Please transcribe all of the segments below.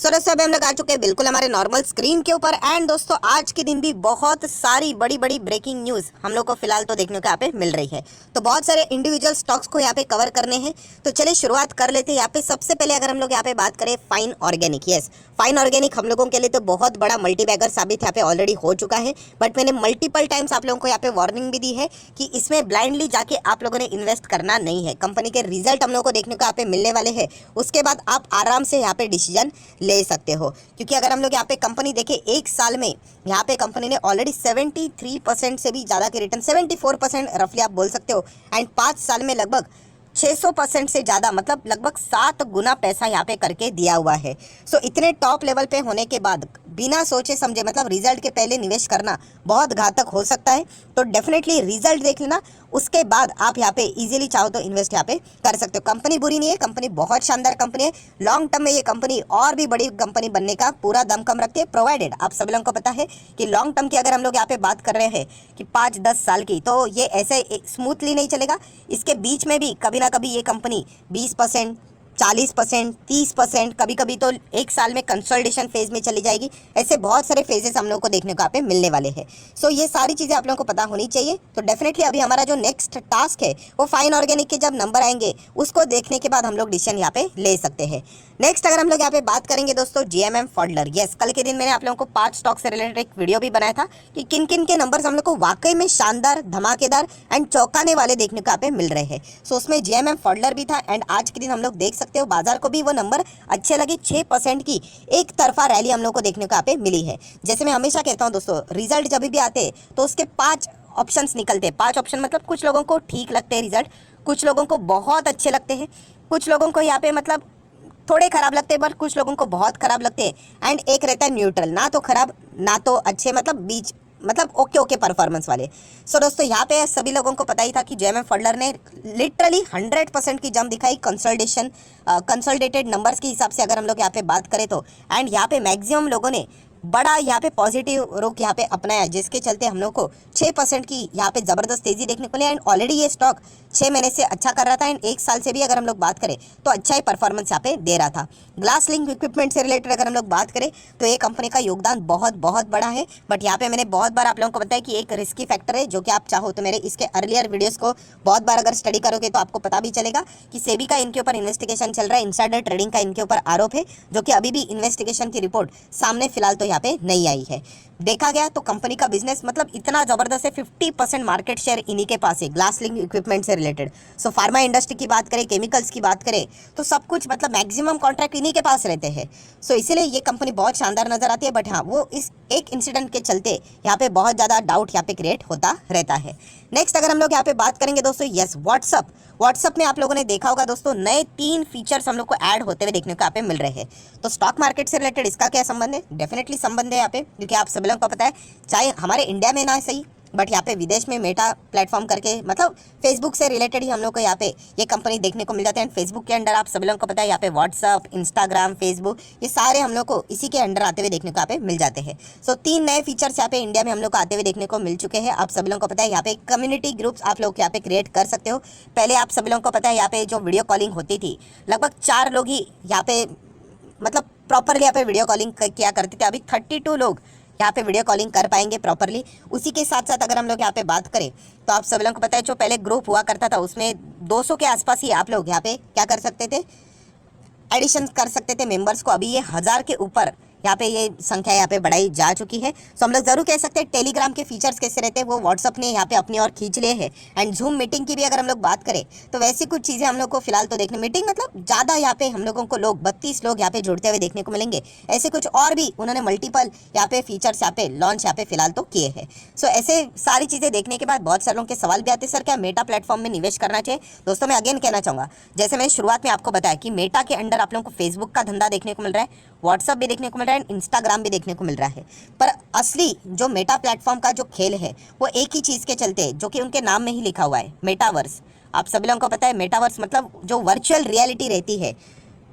सो दोस्तों अभी हम लोग आ चुके हैं बिल्कुल हमारे नॉर्मल स्क्रीन के ऊपर। एंड दोस्तों आज के दिन भी बहुत सारी बड़ी बड़ी ब्रेकिंग न्यूज़ हम लोग को फिलहाल तो देखने को यहाँ पे मिल रही है। तो बहुत सारे इंडिविजुअल स्टॉक्स को यहाँ पे कवर करने हैं, तो चलिए शुरुआत कर लेते हैं। यहाँ पे सबसे पहले अगर हम लोग यहाँ पे बात करें fine organic, yes fine organic हम लोगों के लिए तो बहुत बड़ा मल्टीबैगर साबित यहाँ पे ऑलरेडी हो चुका है। बट मैंने मल्टीपल टाइम्स आप लोगों को यहाँ पे वार्निंग भी दी है कि इसमें ब्लाइंडली जाके आप लोगों ने इन्वेस्ट करना नहीं है। कंपनी के रिजल्ट हम लोग को देखने को यहाँ पे मिलने वाले हैं, उसके बाद आप आराम से यहाँ पे डिसीजन ले सकते हो। क्योंकि अगर हम लोग यहाँ पे कंपनी देखें, एक साल में यहाँ पे कंपनी ने ऑलरेडी 73% से भी ज़्यादा के रिटर्न, 74% रफली आप बोल सकते हो। एंड 5 साल में लगभग 600% से ज़्यादा, मतलब लगभग 7 गुना पैसा यहाँ पे करके दिया हुआ है। सो इतने टॉप लेवल पे होने के बाद बिना सोचे समझे, मतलब रिजल्ट के पहले निवेश करना बहुत घातक हो सकता है। तो डेफिनेटली रिजल्ट देख लेना, उसके बाद आप यहाँ पे इजीली चाहो तो इन्वेस्ट यहाँ पे कर सकते हो। कंपनी बुरी नहीं है, कंपनी बहुत शानदार कंपनी है। लॉन्ग टर्म में ये कंपनी और भी बड़ी कंपनी बनने का पूरा दमखम रखती है, प्रोवाइडेड आप सभी लोगों को पता है कि लॉन्ग टर्म की अगर हम लोग यहाँ पे बात कर रहे हैं कि 5-10 साल की, तो ये ऐसे स्मूथली नहीं चलेगा। इसके बीच में भी कभी ना कभी ये कंपनी 20%, 40%, 30%, कभी कभी तो एक साल में कंसोलिडेशन फेज में चली जाएगी। ऐसे बहुत सारे फेजेस हम लोग को देखने को यहाँ पे मिलने वाले हैं। सो ये सारी चीज़ें आप लोगों को पता होनी चाहिए। तो डेफिनेटली अभी हमारा जो नेक्स्ट टास्क है वो फाइन ऑर्गेनिक के जब नंबर आएंगे उसको देखने के बाद हम लोग डिसीजन यहाँ पे ले सकते हैं। नेक्स्ट अगर हम लोग यहाँ पे बात करेंगे दोस्तों GMM फॉडलर, यस कल के दिन मैंने आप लोगों को 5 स्टॉक से रिलेटेड एक वीडियो भी बनाया था कि किन किन के नंबर्स हम लोग को वाकई में शानदार, धमाकेदार एंड चौंकाने वाले देखने को यहाँ पे मिल रहे हैं। सो उसमें GMM फॉडलर भी था। एंड आज के दिन हम लोग देख सकते हो बाजार को भी वो नंबर अच्छे लगे। 6% की एक तरफा रैली हम लोग को देखने को यहाँ पे मिली है। जैसे मैं हमेशा कहता हूँ दोस्तों, रिजल्ट जब भी आते हैं तो उसके 5 ऑप्शंस निकलते हैं। 5 ऑप्शन मतलब कुछ लोगों को ठीक लगते हैं रिजल्ट, कुछ लोगों को बहुत अच्छे लगते हैं, कुछ लोगों को यहाँ पे मतलब थोड़े खराब लगते हैं, पर कुछ लोगों को बहुत खराब लगते हैं। एंड एक रहता है न्यूट्रल, ना तो खराब ना तो अच्छे, मतलब बीच, मतलब ओके परफॉर्मेंस वाले। सो दोस्तों यहाँ पे सभी लोगों को पता ही था कि GMM फॉडलर ने लिटरली 100% की जंप दिखाई कंसोलिडेटेड नंबर्स के हिसाब से अगर हम लोग यहाँ पे बात करें तो। एंड यहाँ पे मैक्सिमम लोगों ने बड़ा यहाँ पे पॉजिटिव रुख यहाँ पे अपनाया, जिसके चलते हम लोग को 6% की यहाँ पे ज़बरदस्त तेज़ी देखने को मिली। एंड ऑलरेडी ये स्टॉक 6 महीने से अच्छा कर रहा था। एंड एक साल से भी अगर हम लोग बात करें तो अच्छा ही परफॉर्मेंस यहाँ पे दे रहा था। ग्लास लिंक इक्विपमेंट से रिलेटेड अगर हम लोग बात करें तो ये कंपनी का योगदान बहुत बड़ा है। बट यहाँ पे मैंने बहुत बार आप लोगों को बताया कि एक रिस्की फैक्टर है, जो कि आप चाहो तो मेरे इसके अर्लियर वीडियोस को बहुत बार अगर स्टडी करोगे तो आपको पता भी चलेगा कि सेबी का इनके ऊपर इन्वेस्टिगेशन चल रहा है, इनसाइडर ट्रेडिंग का इनके ऊपर आरोप है, जो कि अभी भी इन्वेस्टिगेशन की रिपोर्ट सामने फिलहाल तो यहाँ पे नहीं आई है। देखा गया तो कंपनी का बिजनेस मतलब इतना जबरदस्त है, 50% मार्केट शेयर इन्हीं के पास है ग्लास लिंक इक्विपमेंट से रिलेटेड। सो फार्मा इंडस्ट्री की बात करें, केमिकल्स की बात करें, तो सब कुछ मतलब मैक्सिमम कॉन्ट्रैक्ट इन्हीं के पास रहते हैं। सो इसीलिए ये कंपनी बहुत शानदार नजर आती है। बट हाँ, वो इस एक इंसिडेंट के चलते यहाँ पे बहुत ज़्यादा डाउट यहाँ पे क्रिएट होता रहता है। नेक्स्ट अगर हम लोग यहाँ पे बात करेंगे दोस्तों, यस व्हाट्सअप में आप लोगों ने देखा होगा दोस्तों, नए 3 फीचर्स हम लोग को ऐड होते हुए देखने को यहाँ पे मिल रहे हैं। तो स्टॉक मार्केट से रिलेटेड इसका क्या संबंध है? डेफिनेटली संबंध है यहाँ पे, क्योंकि आप सभी लोगों को पता है, चाहे हमारे इंडिया में ना सही बट यहाँ पे विदेश में मेटा प्लेटफॉर्म करके, मतलब फेसबुक से रिलेटेड ही हम लोग को यहाँ पे ये कंपनी देखने को मिल जाते हैं। फेसबुक के अंडर आप सभी लोगों को पता है यहाँ पे व्हाट्सअप, इंस्टाग्राम, फेसबुक, ये सारे हम लोग को इसी के अंडर आते हुए देखने को यहाँ पे मिल जाते हैं। सो 3 नए फीचर्स यहाँ पे इंडिया में हम लोग को आते हुए देखने को मिल चुके हैं। आप सभी लोगों को पता है यहाँ पे कम्युनिटी ग्रुप्स आप लोग यहाँ पे क्रिएट कर सकते हो। पहले आप सभी लोगों को पता है यहाँ पे जो वीडियो कॉलिंग होती थी, लगभग 4 लोग ही यहाँ पे मतलब प्रॉपरली यहाँ पे वीडियो कॉलिंग किया करते थे। अभी 32 लोग यहाँ पे वीडियो कॉलिंग कर पाएंगे प्रॉपरली। उसी के साथ साथ अगर हम लोग यहाँ पे बात करें तो आप सब लोगों को पता है जो पहले ग्रुप हुआ करता था उसमें 200 के आसपास ही आप लोग यहाँ पे क्या कर सकते थे, एडिशन कर सकते थे मेंबर्स को। अभी ये 1000 के ऊपर यहाँ पे ये संख्या यहाँ पे बढ़ाई जा चुकी है। सो हम लोग जरूर कह सकते हैं टेलीग्राम के फीचर्स कैसे रहते हैं वो व्हाट्सअप ने यहाँ पे अपनी ओर खींच लिए हैं। एंड जूम मीटिंग की भी अगर हम लोग बात करें तो वैसी कुछ चीज़ें हम लोग को फिलहाल तो देखने, मीटिंग मतलब ज़्यादा यहाँ पे हम लोगों को लोग 32 लोग यहाँ पे जुड़ते हुए देखने को मिलेंगे। ऐसे कुछ और भी उन्होंने मल्टीपल यहाँ पे फीचर्स यहाँ पे लॉन्च यहाँ पे फिलहाल तो किए हैं। सो ऐसे सारी चीज़ें देखने के बाद बहुत सारे लोगों के सवाल भी आते हैं, सर क्या मेटा प्लेटफॉर्म में निवेश करना चाहिए? दोस्तों मैं अगेन कहना चाहूँगा, जैसे मैंने शुरुआत में आपको बताया कि मेटा के अंडर आप लोगों को फेसबुक का धंधा देखने को मिल रहा है, व्हाट्सअप भी देखने को मिल रहा है, इंस्टाग्राम भी देखने को मिल रहा है। पर असली जो मेटा प्लेटफॉर्म का जो खेल है वो एक ही चीज़ के चलते, जो कि उनके नाम में ही लिखा हुआ है, मेटावर्स। आप सभी लोगों को पता है मेटावर्स मतलब जो वर्चुअल रियलिटी रहती है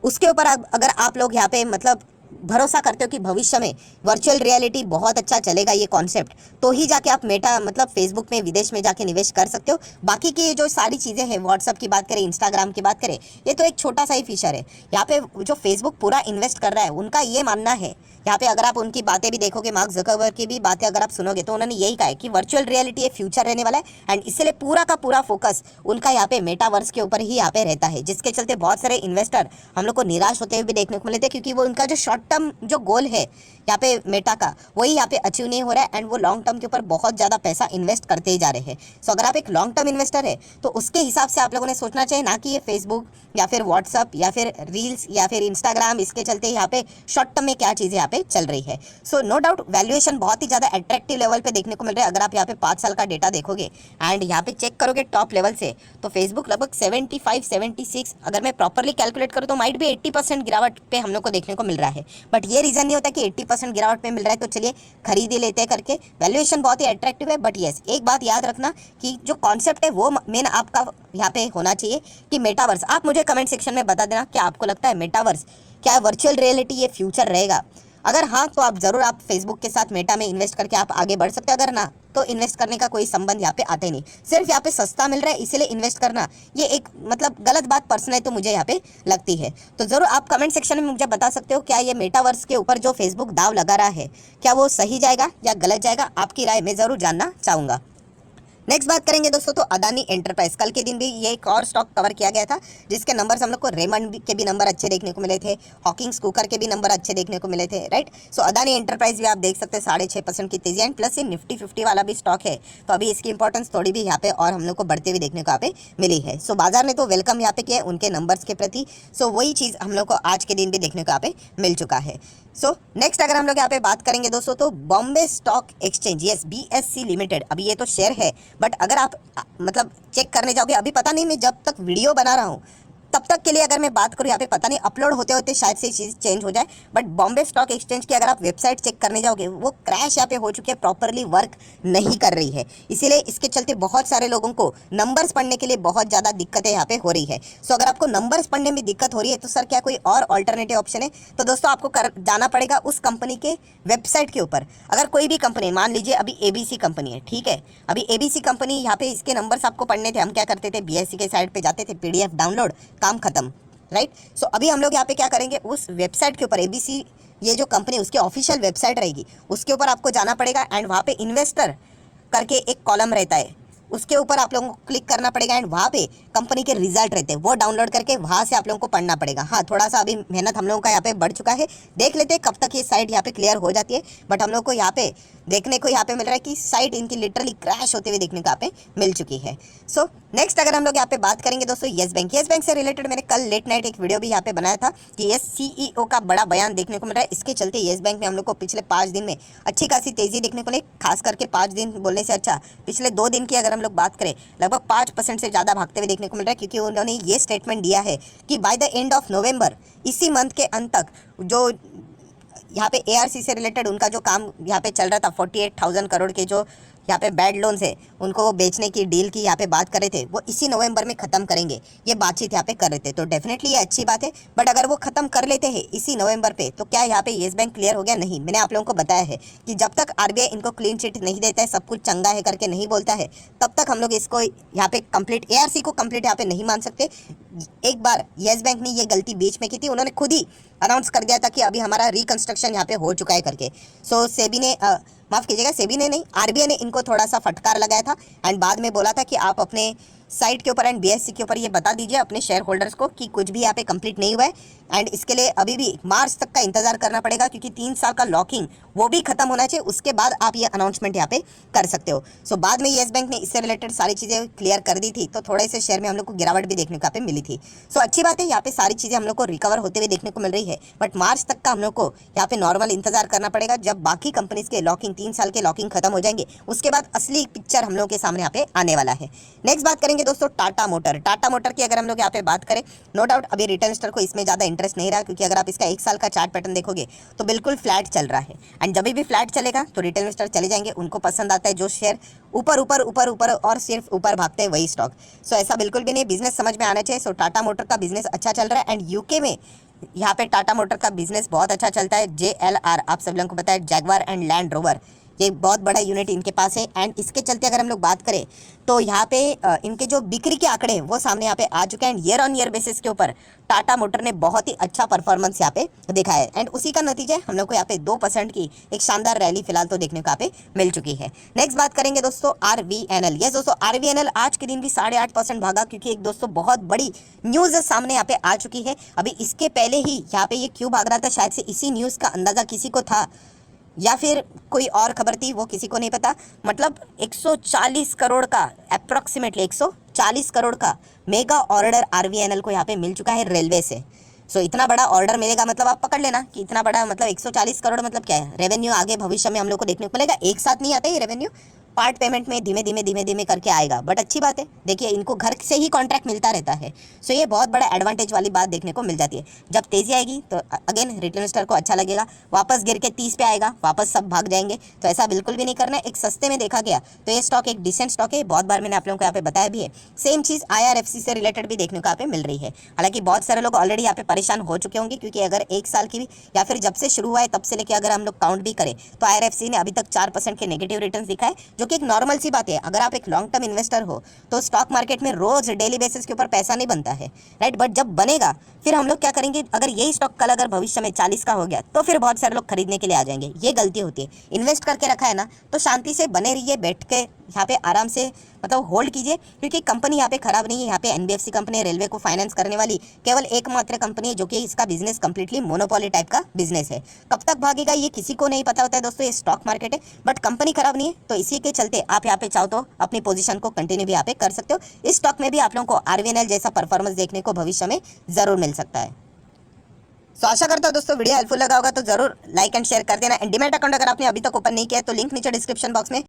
उसके ऊपर अगर आप लोग यहाँ पे मतलब भरोसा करते हो कि भविष्य में वर्चुअल रियलिटी बहुत अच्छा चलेगा ये कॉन्सेप्ट, तो ही जाके आप मेटा मतलब फेसबुक में विदेश में जाके निवेश कर सकते हो। बाकी की जो सारी चीज़ें हैं, व्हाट्सअप की बात करें, इंस्टाग्राम की बात करें, ये तो एक छोटा सा ही फीचर है। यहाँ पे जो फेसबुक पूरा इन्वेस्ट कर रहा है, उनका ये मानना है, यहाँ पे अगर आप उनकी बातें भी देखोगे, मार्क ज़करबर्ग की भी बातें अगर आप सुनोगे, तो उन्होंने यही कहा है कि वर्चुअल रियलिटी ये फ्यूचर रहने वाला है, एंड इसलिए पूरा का पूरा फोकस उनका यहाँ पे मेटावर्स के ऊपर ही यहाँ पे रहता है, जिसके चलते बहुत सारे इन्वेस्टर हम लोग को निराश होते हुए भी देखने को मिलते हैं, क्योंकि वो उनका जो शॉर्ट टर्म जो गोल है यहाँ पे मेटा का, वही यहाँ पे अचीव नहीं हो रहा है, एंड वो लॉन्ग टर्म के ऊपर बहुत ज़्यादा पैसा इन्वेस्ट करते ही जा रहे हैं। सो अगर आप एक लॉन्ग टर्म इन्वेस्टर है, तो उसके हिसाब से आप लोगों ने सोचना चाहिए, ना कि ये फेसबुक या फिर व्हाट्सअप या फिर रील्स या फिर इंस्टाग्राम, इसके चलते यहाँ पे शॉर्ट टर्म में क्या चीज़ें यहाँ पे चल रही है। सो नो डाउट वैल्यूएशन बहुत ही ज़्यादा अट्रैक्टिव लेवल पे देखने को मिल रहा है। अगर आप यहाँ पे 5 साल का डेटा देखोगे एंड यहाँ पे चेक करोगे टॉप लेवल से, तो फेसबुक लगभग 75 76, अगर मैं प्रॉपरली कैलकुलेट करूँ तो माइट भी 80% गिरावट पे हम लोग को देखने को मिल रहा है। बट ये रीज़न नहीं होता कि 80% गिरावट पे मिल रहा है तो चलिए खरीद ही लेते हैं करके। वैल्यूएशन बहुत ही अट्रैक्टिव है। बट येस, एक बात याद रखना कि जो कॉन्सेप्ट है वो मेन आपका यहाँ पे होना चाहिए कि मेटावर्स। आप मुझे कमेंट सेक्शन में बता देना क्या आपको लगता है मेटावर्स, क्या वर्चुअल रियलिटी ये फ्यूचर रहेगा। अगर हाँ, तो आप ज़रूर आप फेसबुक के साथ मेटा में इन्वेस्ट करके आप आगे बढ़ सकते हैं। अगर ना, तो इन्वेस्ट करने का कोई संबंध यहाँ पे आते नहीं। सिर्फ यहाँ पे सस्ता मिल रहा है इसीलिए इन्वेस्ट करना, ये एक मतलब गलत बात पर्सनली तो मुझे यहाँ पे लगती है। तो ज़रूर आप कमेंट सेक्शन में मुझे बता सकते हो क्या ये मेटावर्स के ऊपर जो फेसबुक दाव लगा रहा है, क्या वो सही जाएगा या गलत जाएगा। आपकी राय मैं ज़रूर जानना चाहूँगा। नेक्स्ट बात करेंगे दोस्तों, तो अदानी एंटरप्राइज। कल के दिन भी ये एक और स्टॉक कवर किया गया था, जिसके नंबर्स हम लोग को रेमंड के भी नंबर अच्छे देखने को मिले थे, हॉकिंग्स कुकर के भी नंबर अच्छे देखने को मिले थे, राइट। सो अदानी एंटरप्राइज भी आप देख सकते हैं 6.5% की तेजी, एंड प्लस ये निफ्टी 50 वाला भी स्टॉक है, तो अभी इसकी इंपॉर्टेंस थोड़ी भी यहाँ पे और हम लोग को बढ़ते हुए देखने को यहाँ पे मिली है। सो बाजार ने तो वेलकम यहाँ पे किया है उनके नंबर्स के प्रति। सो वही चीज़ हम लोग को आज के दिन भी देखने को यहाँ पे मिल चुका है। सो नेक्स्ट अगर हम लोग यहाँ पे बात करेंगे दोस्तों, तो Bombay stock exchange, yes BSC limited, अभी ये तो शेयर है, बट अगर आप मतलब चेक करने जाओगे, अभी पता नहीं, मैं जब तक वीडियो बना रहा हूँ तब तक के लिए अगर मैं बात करूँ, यहाँ पे पता नहीं अपलोड होते होते शायद से चीज़ चेंज हो जाए, बट बॉम्बे स्टॉक एक्सचेंज की अगर आप वेबसाइट चेक करने जाओगे, वो क्रैश यहाँ पे हो चुकी है, प्रॉपरली वर्क नहीं कर रही है। इसीलिए इसके चलते बहुत सारे लोगों को नंबर्स पढ़ने के लिए बहुत ज़्यादा दिक्कतें यहाँ पे हो रही है। सो अगर आपको नंबर्स पढ़ने में दिक्कत हो रही है, तो सर क्या कोई और ऑल्टरनेटिव ऑप्शन है? तो दोस्तों आपको जाना पड़ेगा उस कंपनी के वेबसाइट के ऊपर। अगर कोई भी कंपनी, मान लीजिए अभी ABC कंपनी है, ठीक है, अभी ABC कंपनी, यहाँ पे इसके नंबर्स आपको पढ़ने थे, हम क्या करते थे, BSC के साइट पे जाते थे, PDF डाउनलोड, काम खत्म, राइट। सो अभी हम लोग यहाँ पे क्या करेंगे, उस वेबसाइट के ऊपर ABC ये जो कंपनी उसकी ऑफिशियल वेबसाइट रहेगी, उसके ऊपर आपको जाना पड़ेगा, एंड वहाँ पे इन्वेस्टर करके एक कॉलम रहता है, उसके ऊपर आप लोगों को क्लिक करना पड़ेगा, एंड वहाँ पे कंपनी के रिजल्ट रहते हैं, वो डाउनलोड करके वहाँ से आप लोगों को पढ़ना पड़ेगा। हाँ, थोड़ा सा अभी मेहनत हम लोगों का यहाँ पे बढ़ चुका है, देख लेते हैं कब तक ये साइट यहाँ पे क्लियर हो जाती है। बट हम लोग को यहाँ पे देखने को यहाँ पे मिल रहा है कि साइट इनकी लिटरली क्रैश होते हुए देखने को यहाँ पे मिल चुकी है। सो नेक्स्ट अगर हम लोग यहाँ पे बात करेंगे दोस्तों, येस बैंक से रिलेटेड मैंने कल लेट नाइट एक वीडियो भी यहाँ पे बनाया था कि येस CEO का बड़ा बयान देखने को मिल रहा है। इसके चलते येस बैंक में हम लोग को पिछले 5 दिन में अच्छी खासी तेजी देखने को मिली, खास करके 5 दिन बोलने से अच्छा पिछले 2 दिन की अगर हम लोग बात करें, लगभग 5% से ज़्यादा भागते हुए देखने को मिल रहा है, क्योंकि उन्होंने ये स्टेटमेंट दिया है कि by the end of November, इसी मंथ के अंत तक, जो यहाँ पे ARC से रिलेटेड उनका जो काम यहाँ पे चल रहा था, 48,000 करोड़ के जो यहाँ पे बैड लोन्स है, उनको वो बेचने की डील की यहाँ पे बात कर रहे थे, वो इसी नवंबर में ख़त्म करेंगे, ये बातचीत यहाँ पे कर रहे थे। तो डेफिनेटली ये अच्छी बात है। बट अगर वो ख़त्म कर लेते हैं इसी नवंबर पे, तो क्या यहाँ पे येस बैंक क्लियर हो गया? नहीं, मैंने आप लोगों को बताया है कि जब तक RBI इनको क्लीन चिट नहीं देता है, सब कुछ चंगा है करके नहीं बोलता है, तब तक हम लोग इसको यहाँ पे कंप्लीट, ARC को कंप्लीट यहाँ पे नहीं मान सकते। एक बार येस बैंक ने ये गलती बीच में की थी, उन्होंने खुद ही अनाउंस कर दिया था कि अभी हमारा रिकंस्ट्रक्शन यहाँ पे हो चुका है करके। सो सेबी ने माफ़ कीजिएगा, सेबी ने नहीं, RBI ने इनको थोड़ा सा फटकार लगाया था, एंड बाद में बोला था कि आप अपने साइट के ऊपर एंड BSC के ऊपर ये बता दीजिए अपने शेयर होल्डर्स को कि कुछ भी यहाँ पे कंप्लीट नहीं हुआ है, एंड इसके लिए अभी भी मार्च तक का इंतजार करना पड़ेगा, क्योंकि 3 साल का लॉकिंग वो भी खत्म होना चाहिए, उसके बाद आप ये अनाउंसमेंट यहाँ पे कर सकते हो। सो बाद में येस बैंक ने इससे रिलेटेड सारी चीज़ें क्लियर कर दी थी, तो थोड़े से शेयर में हम लोग को गिरावट भी देखने को यहाँ पे मिली थी। सो अच्छी बात है, यहाँ पे सारी चीज़ें हम लोग को रिकवर होते हुए देखने को मिल रही है, बट मार्च तक का हम लोग को यहाँ पे नॉर्मल इंतजार करना पड़ेगा, जब बाकी कंपनीज के लॉकिंग 3 साल के लॉकिंग खत्म हो जाएंगे, उसके बाद असली पिक्चर हम लोग के सामने यहाँ पे आने वाला है। नेक्स्ट बात करेंगे करेंगे दोस्तों टाटा मोटर। टाटा मोटर की अगर हम लोग यहाँ पे बात करें, नो डाउट अभी रिटेल इन्वेस्टर को इसमें ज़्यादा इंटरेस्ट नहीं रहा, क्योंकि अगर आप इसका 1 साल का चार्ट पैटर्न देखोगे तो बिल्कुल फ्लैट चल रहा है। एंड जब भी फ्लैट चलेगा तो रिटेल इन्वेस्टर चले जाएंगे, उनको पसंद आता है जो शेयर ऊपर ऊपर ऊपर ऊपर और सिर्फ ऊपर भागते हैं वही स्टॉक। सो ऐसा बिल्कुल भी नहीं, बिजनेस समझ में आना चाहिए। सो टाटा मोटर का बिजनेस अच्छा चल रहा है एंड यूके में यहाँ पे टाटा मोटर का बिजनेस बहुत अच्छा चलता है। JLR आप सब लोगों को पता है, जैगवार एंड लैंड रोवर, ये बहुत बड़ा यूनिट इनके पास है। एंड इसके चलते अगर हम लोग बात करें तो यहाँ पे इनके जो बिक्री के आंकड़े हैं वो सामने यहाँ पे आ चुके हैं। And year on year basis के ऊपर टाटा मोटर ने बहुत ही अच्छा परफॉर्मेंस यहाँ पे देखा है। एंड उसी का नतीजा हम लोग को यहाँ पे 2% की एक शानदार रैली फिलहाल तो देखने को यहाँ पे मिल चुकी है। नेक्स्ट बात करेंगे दोस्तों RVNL। यस दोस्तों, RVNL आज के दिन भी 8.5% भागा, क्योंकि एक दोस्तों बहुत बड़ी न्यूज़ सामने यहाँ पे आ चुकी है। अभी इसके पहले ही यहाँ पे ये क्यों भाग रहा था, शायद से इसी न्यूज़ का अंदाजा किसी को था या फिर कोई और खबर थी, वो किसी को नहीं पता। मतलब 140 करोड़ का, अप्रॉक्सीमेटली 140 करोड़ का मेगा ऑर्डर RVNL को यहाँ पे मिल चुका है रेलवे से। सो इतना बड़ा ऑर्डर मिलेगा मतलब आप पकड़ लेना कि इतना बड़ा, मतलब 140 करोड़ मतलब क्या है, रेवेन्यू आगे भविष्य में हम लोग को देखने को मिलेगा। एक साथ नहीं आता ये रेवेन्यू, पार्ट पेमेंट में धीमे धीमे करके आएगा। बट अच्छी बात है, देखिए इनको घर से ही कॉन्ट्रैक्ट मिलता रहता है। सो ये बहुत बड़ा एडवांटेज वाली बात देखने को मिल जाती है। जब तेज़ी आएगी तो अगेन रिटेल इन्वेस्टर को अच्छा लगेगा, वापस गिर के 30 पे आएगा, वापस सब भाग जाएंगे। तो ऐसा बिल्कुल भी नहीं करना है। एक सस्ते में देखा गया तो ये स्टॉक एक डिसेंट स्टॉक है, बहुत बार मैंने आप लोगों को यहाँ पे बताया भी है। सेम चीज़ IRFC से रिलेटेड भी देखने को यहाँ पे मिल रही है। हालांकि बहुत सारे लोग ऑलरेडी यहाँ पे परेशान हो चुके होंगे, क्योंकि अगर 1 साल की भी या फिर जब से शुरू हुआ है तब से लेकर अगर हम लोग काउंट भी करें तो IRFC ने अभी तक 4% के नेगेटिव रिटर्न दिखा है, जो कि एक नॉर्मल सी बात है। अगर आप एक लॉन्ग टर्म इन्वेस्टर हो तो स्टॉक मार्केट में रोज डेली बेसिस के ऊपर पैसा नहीं बनता है, राइट। बट जब बनेगा फिर हम लोग क्या करेंगे, अगर यही स्टॉक कल अगर भविष्य में 40 का हो गया तो फिर बहुत सारे लोग खरीदने के लिए आ जाएंगे। ये गलती होती है। इन्वेस्ट करके रखा है ना तो शांति से बने रहिए, बैठ के यहाँ पे आराम से मतलब होल्ड कीजिए, क्योंकि कंपनी यहाँ पे खराब नहीं है। यहाँ पे NBFC कंपनी है, रेलवे को फाइनेंस करने वाली केवल एकमात्र कंपनी है, जो कि इसका बिजनेस कंप्लीटली मोनोपोली टाइप का बिजनेस है। कब तक भागेगा ये किसी को नहीं पता होता है दोस्तों, ये स्टॉक मार्केट है। बट कंपनी खराब नहीं है, तो इसी के चलते आप यहाँ पे चाहो तो अपनी पोजीशन को कंटिन्यू भी यहाँ पे कर सकते हो। इस स्टॉक में भी आप लोगों को RVNL जैसा परफॉर्मेंस देखने को भविष्य में जरूर मिल सकता है। सो आशा करता हूँ दोस्तों वीडियो हेल्पफुल लगा होगा, तो जरूर लाइक एंड शेयर कर देना। एंड डीमैट अकाउंट अगर आपने अभी तक ओपन नहीं किया है तो लिंक नीचे डिस्क्रिप्शन बॉक्स में